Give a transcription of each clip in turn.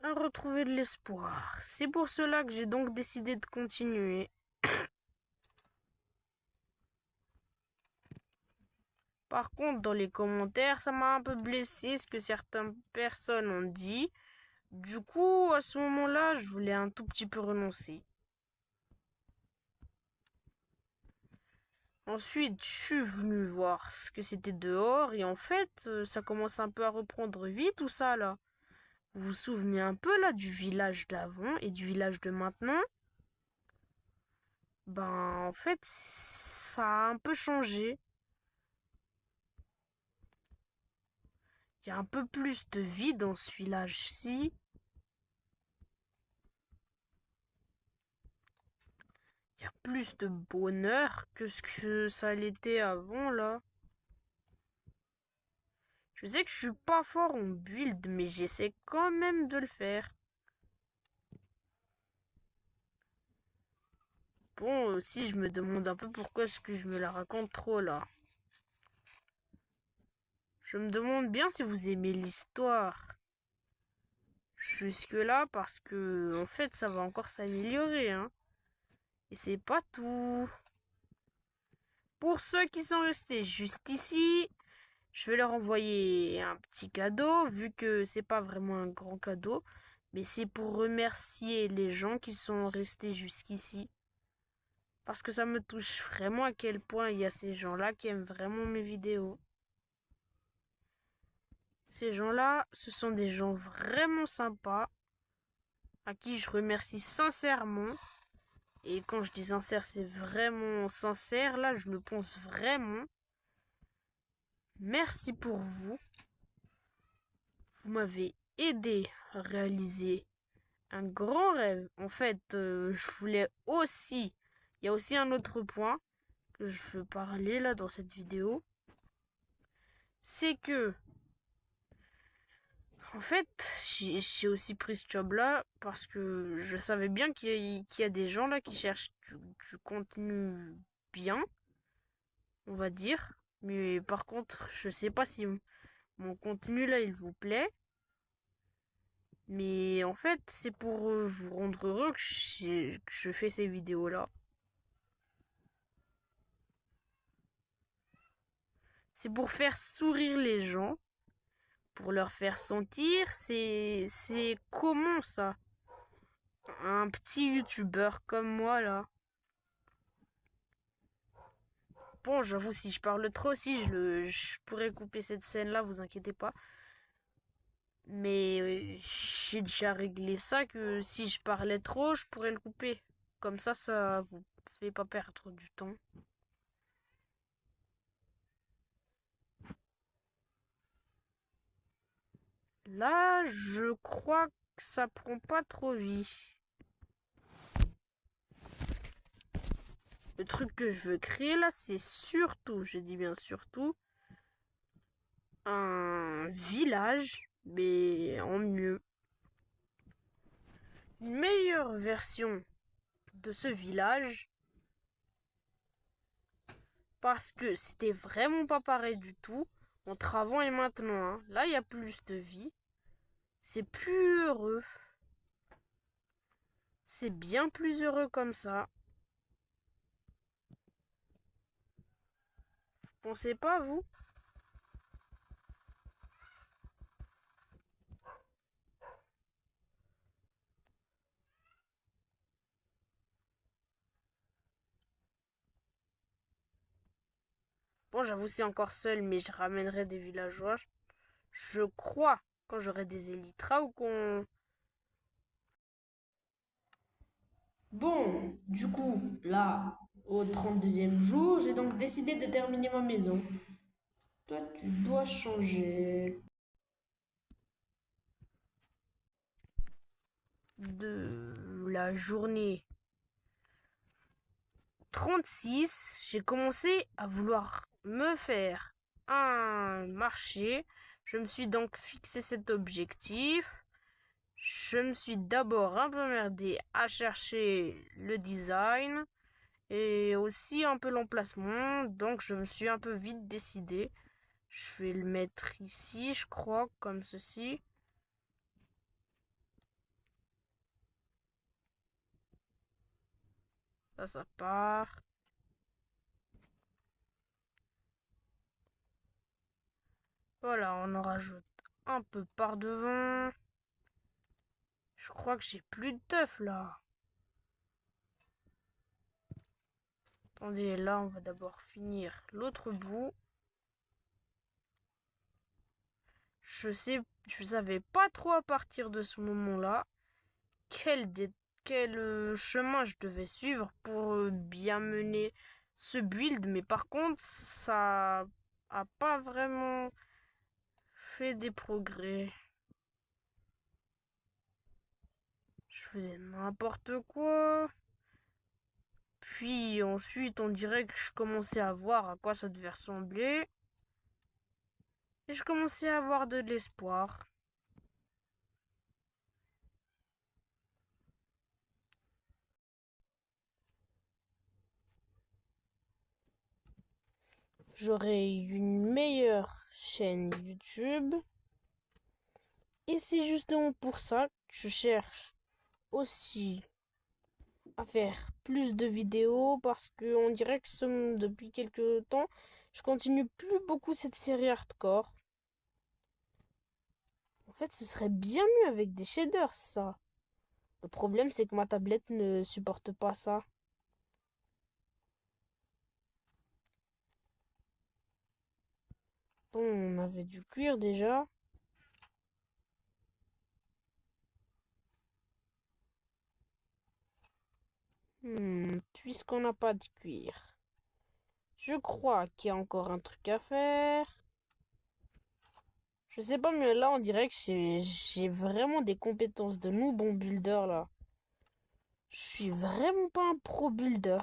à retrouver de l'espoir. C'est pour cela que j'ai donc décidé de continuer. Par contre, dans les commentaires, ça m'a un peu blessé ce que certaines personnes ont dit. Du coup, à ce moment-là, je voulais un tout petit peu renoncer. Ensuite, je suis venu voir ce que c'était dehors et en fait, ça commence un peu à reprendre vie tout ça là. Vous vous souvenez un peu là du village d'avant et du village de maintenant? Ben, en fait, ça a un peu changé. Il y a un peu plus de vie dans ce village-ci. Il y a plus de bonheur que ce que ça l'était avant là. Je sais que je suis pas fort en build, mais j'essaie quand même de le faire. Bon, aussi, je me demande un peu pourquoi est-ce que je me la raconte trop là. Je me demande bien si vous aimez l'histoire. Jusque-là, parce que, en fait, ça va encore s'améliorer, hein. Et c'est pas tout. Pour ceux qui sont restés juste ici, je vais leur envoyer un petit cadeau, vu que c'est pas vraiment un grand cadeau. Mais c'est pour remercier les gens qui sont restés jusqu'ici. Parce que ça me touche vraiment à quel point il y a ces gens-là qui aiment vraiment mes vidéos. Ces gens-là, ce sont des gens vraiment sympas, à qui je remercie sincèrement. Et quand je dis sincère, c'est vraiment sincère. Là, je le pense vraiment. Merci pour vous. Vous m'avez aidé à réaliser un grand rêve. En fait, je voulais aussi... Il y a aussi un autre point que je veux parler là dans cette vidéo. C'est que en fait, j'ai aussi pris ce job-là parce que je savais bien qu'il y a des gens là qui cherchent du contenu bien, on va dire. Mais par contre, je sais pas si mon contenu là, il vous plaît. Mais en fait, c'est pour vous rendre heureux que je fais ces vidéos-là. C'est pour faire sourire les gens, pour leur faire sentir, c'est comment ça? Un petit youtubeur comme moi là. Bon, j'avoue, si je parle trop aussi, je pourrais couper cette scène-là, vous inquiétez pas. Mais j'ai déjà réglé ça que si je parlais trop, je pourrais le couper. Comme ça vous fait pas perdre du temps. Là, je crois que ça prend pas trop vie. Le truc que je veux créer là, c'est surtout, je dis bien surtout, un village, mais en mieux. Une meilleure version de ce village parce que c'était vraiment pas pareil du tout entre avant et maintenant, hein. Là, il y a plus de vie. C'est plus heureux. C'est bien plus heureux comme ça. Vous pensez pas, vous? Bon, j'avoue, c'est encore seul, mais je ramènerai des villageois. Je crois quand j'aurai des élytras ou qu'on... Bon, du coup, là, au 32e jour, j'ai donc décidé de terminer ma maison. Toi, tu dois changer de la journée 36, j'ai commencé à vouloir me faire un marché. Je me suis donc fixé cet objectif. Je me suis d'abord un peu merdé à chercher le design et aussi un peu l'emplacement. Donc je me suis un peu vite décidé. Je vais le mettre ici, je crois, comme ceci. Ça part. Voilà, on en rajoute un peu par devant. Je crois que j'ai plus de teuf là. Attendez, là on va d'abord finir l'autre bout. Je savais pas trop à partir de ce moment-là quel chemin je devais suivre pour bien mener ce build, mais par contre ça a pas vraiment fait des progrès. Je faisais n'importe quoi. Puis ensuite, on dirait que je commençais à voir à quoi ça devait ressembler. Et je commençais à avoir de l'espoir. J'aurais une meilleure chaîne YouTube. Et c'est justement pour ça que je cherche aussi à faire plus de vidéos parce que on dirait que depuis quelques temps, je continue plus beaucoup cette série hardcore. En fait, ce serait bien mieux avec des shaders, ça. Le problème, c'est que ma tablette ne supporte pas ça. Bon, on avait du cuir déjà. Puisqu'on n'a pas de cuir, je crois qu'il y a encore un truc à faire. Je sais pas, mais là, on dirait que j'ai vraiment des compétences de noob bon builder, là. Je suis vraiment pas un pro builder.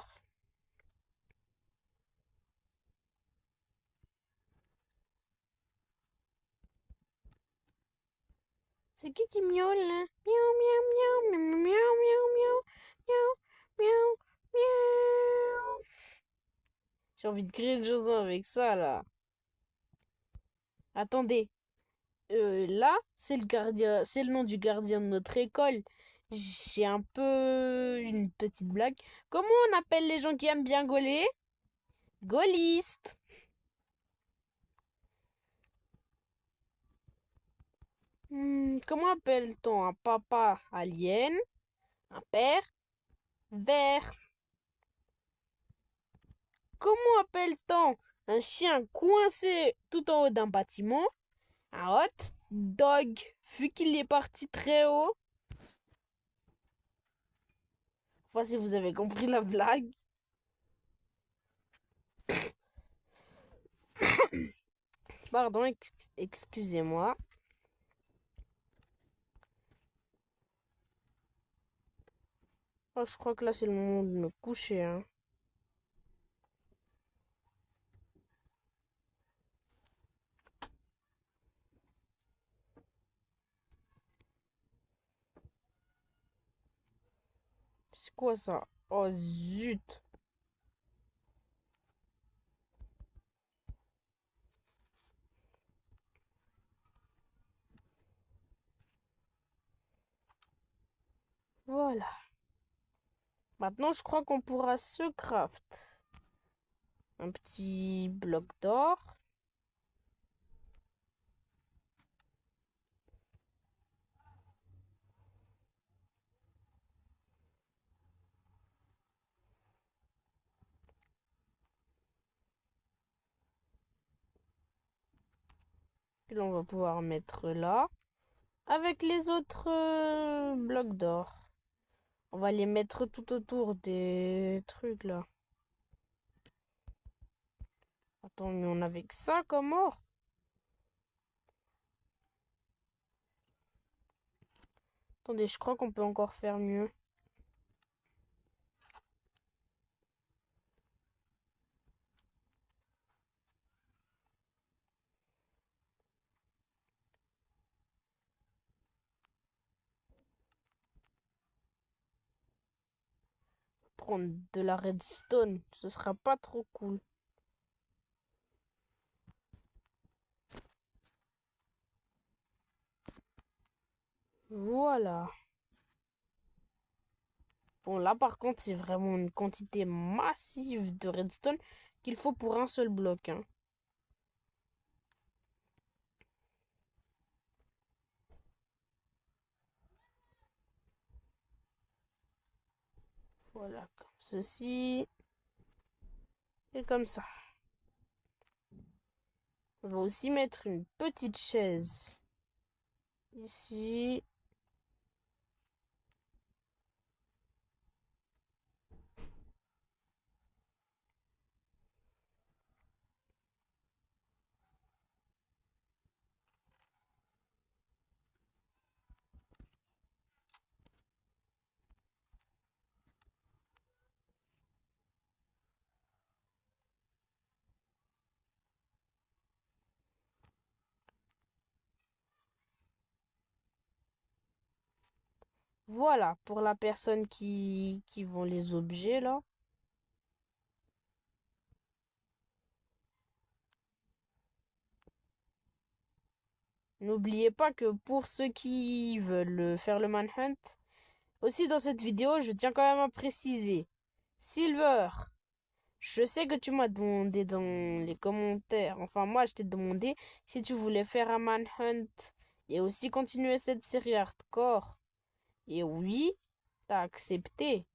C'est qui miaule, là? Miaou, miaou, miaou, miaou, miaou, miaou, miaou, miaou, miaou. J'ai envie de créer une chanson avec ça, là. Attendez. Là, c'est le gardien, c'est le nom du gardien de notre école. J'ai un peu une petite blague. Comment on appelle les gens qui aiment bien gauler? Gaullistes. Comment appelle-t-on un papa alien? Un père vert. Comment appelle-t-on un chien coincé tout en haut d'un bâtiment? Un hot dog, vu qu'il est parti très haut. Enfin, si vous avez compris la blague. Pardon, excusez-moi. Oh, je crois que là, c'est le moment de me coucher, hein. C'est quoi ça? Oh zut. Voilà. Maintenant, je crois qu'on pourra se craft un petit bloc d'or. Que l'on va pouvoir mettre là. Avec les autres blocs d'or. On va les mettre tout autour des trucs là. Attends, mais on avait que ça comme or. Attendez, je crois qu'on peut encore faire mieux. Prendre de la redstone, ce sera pas trop cool. Voilà. Bon, là, par contre, c'est vraiment une quantité massive de redstone qu'il faut pour un seul bloc, hein. Voilà, comme ceci. Et comme ça. On va aussi mettre une petite chaise ici. Voilà, pour la personne qui vend les objets, là. N'oubliez pas que pour ceux qui veulent faire le manhunt, aussi dans cette vidéo, je tiens quand même à préciser. Silver, je sais que tu m'as demandé dans les commentaires, enfin moi je t'ai demandé si tu voulais faire un manhunt et aussi continuer cette série hardcore. Et oui, t'as accepté.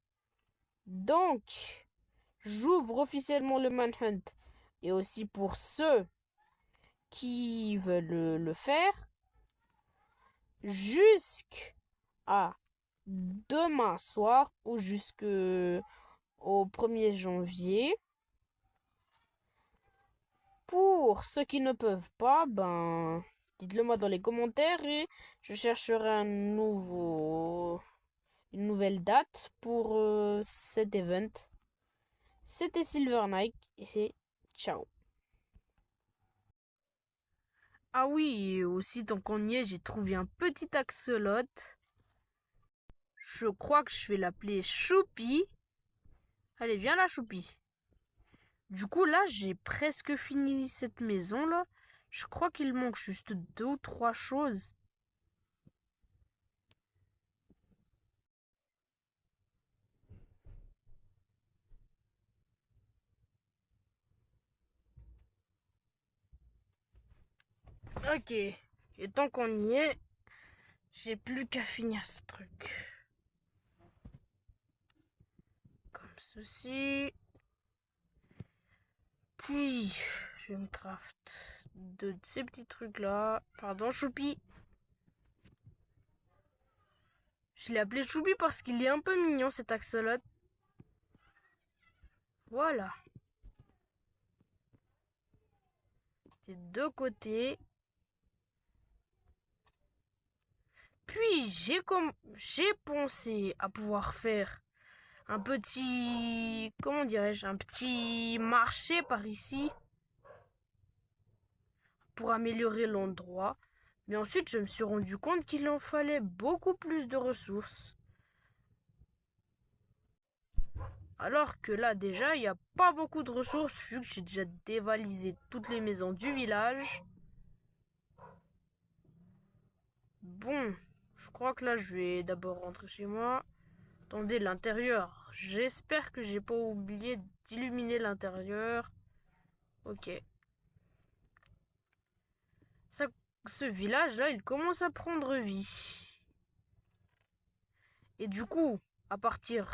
Donc, j'ouvre officiellement le manhunt. Et aussi pour ceux qui veulent le faire, jusqu'à demain soir ou jusqu'au 1er janvier. Pour ceux qui ne peuvent pas, ben, dites-le moi dans les commentaires et je chercherai une nouvelle date pour cet event. C'était Silver Nike et c'est ciao. Ah oui, et aussi tant qu'on y est, j'ai trouvé un petit axolote. Je crois que je vais l'appeler Choupi. Allez, viens là, Choupi. Du coup, là, j'ai presque fini cette maison-là. Je crois qu'il manque juste 2 ou 3 choses. Ok. Et tant qu'on y est, j'ai plus qu'à finir ce truc. Comme ceci. Puis, je vais me craft de ces petits trucs-là. Pardon, Choupi. Je l'ai appelé Choupi parce qu'il est un peu mignon, cet axolote. Voilà. Des deux côtés. Puis, j'ai pensé à pouvoir faire un petit, comment dirais-je, un petit marché par ici pour améliorer l'endroit. Mais ensuite, je me suis rendu compte qu'il en fallait beaucoup plus de ressources. Alors que là, déjà, il n'y a pas beaucoup de ressources vu que j'ai déjà dévalisé toutes les maisons du village. Bon, je crois que là, je vais d'abord rentrer chez moi. Attendez, l'intérieur. J'espère que j'ai pas oublié d'illuminer l'intérieur. Ok. Ça, ce village-là, il commence à prendre vie. Et du coup, à partir